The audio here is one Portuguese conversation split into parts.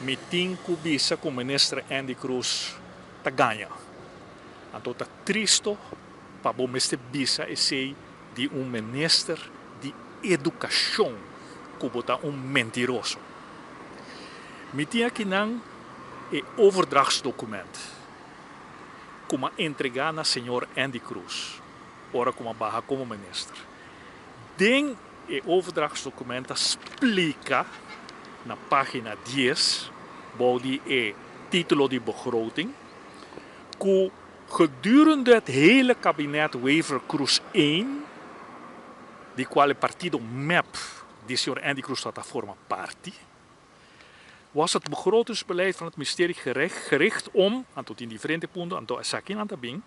meeting kubisa com o ministro Andy Cruz ta ganha. Então tá triste para o ministro bisa e sei de ministro de educação que bota mentiroso. Meeting aqui não é overdrachtsdocument como entregar na senhor Andy Cruz, ora como barra como ministro. Den e overdrachtsdocument explica na página 10, body e título de begroting, que gedurende het hele kabinet Wever Cruz 1, die quale partido MEP, die senhor Andy Cruz dat forma parte, was het begrotingsbeleid van het ministerie gericht om, en tot in differente punten, en tot sakin aan te bing,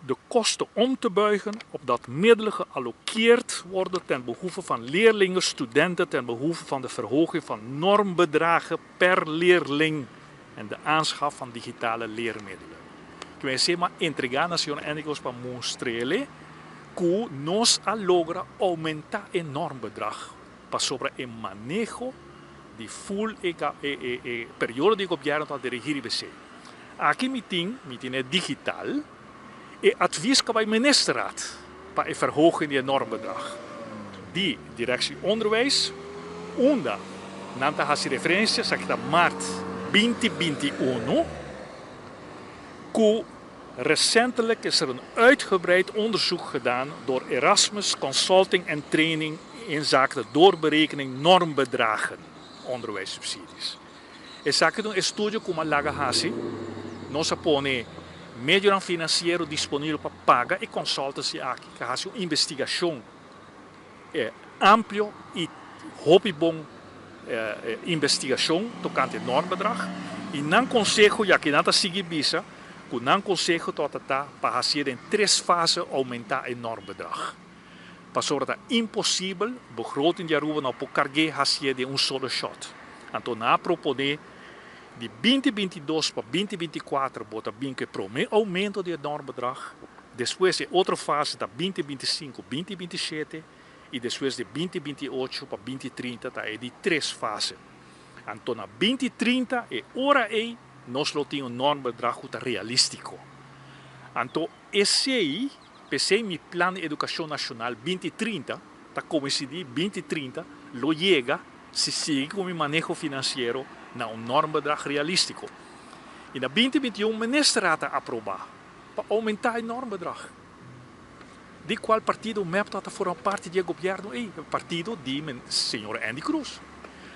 de kosten om te buigen, opdat middelen gealloceerd worden ten behoeve van leerlingen, studenten, ten behoeve van de verhoging van normbedragen per leerling en de aanschaf van digitale leermiddelen. Ik wil zeggen, entregar na senhor Andy Cruz para mostrarle que nos logra aumentar el normbedrag para sobre el manejo de full periodo de gobierno de regering BC. Aqui meeting é digital. E advies que bij ministerraad para a verhoging de normbedrag. Die directie onderwijs, onda, nanta has referência, sakta maart 2021, que recentelijk is er een uitgebreid onderzoek gedaan door Erasmus Consulting en Training in zaken de doorberekening normbedragen, onderwijssubsidies. E zaken een studie como laga hasi, nós apone meio financeiro disponível para pagar e consulta-se aqui, que faz uma investigação ampla e bom investigação tocante normbedrag. E não conselho, já que nada seguir bisa, que não conselho para fazer em 3 fases aumentar o normbedrag. Para sobre dat impossível, begroting de Aruba não pode carregar fazer de solo shot. Então, na proponer de 2022 para 2024 bota bem que promete aumento de normbedrag. Depois de outra fase da 2025, 2027 e depois de 2028 para 2030 tá de 3 fases. Então na 2030 e ora aí nós temos normbedrag realístico. Então esse aí, pensei mi Plan de Educação Nacional 2030, tá coincidir 2030, lo chega se sigue com o manejo financeiro na normbedrag realístico. E na 2021 o ministerraad aprovar para aumentar o normbedrag. De qual partido MEP dat voor een parte de governo? O partido de senhor Andy Cruz.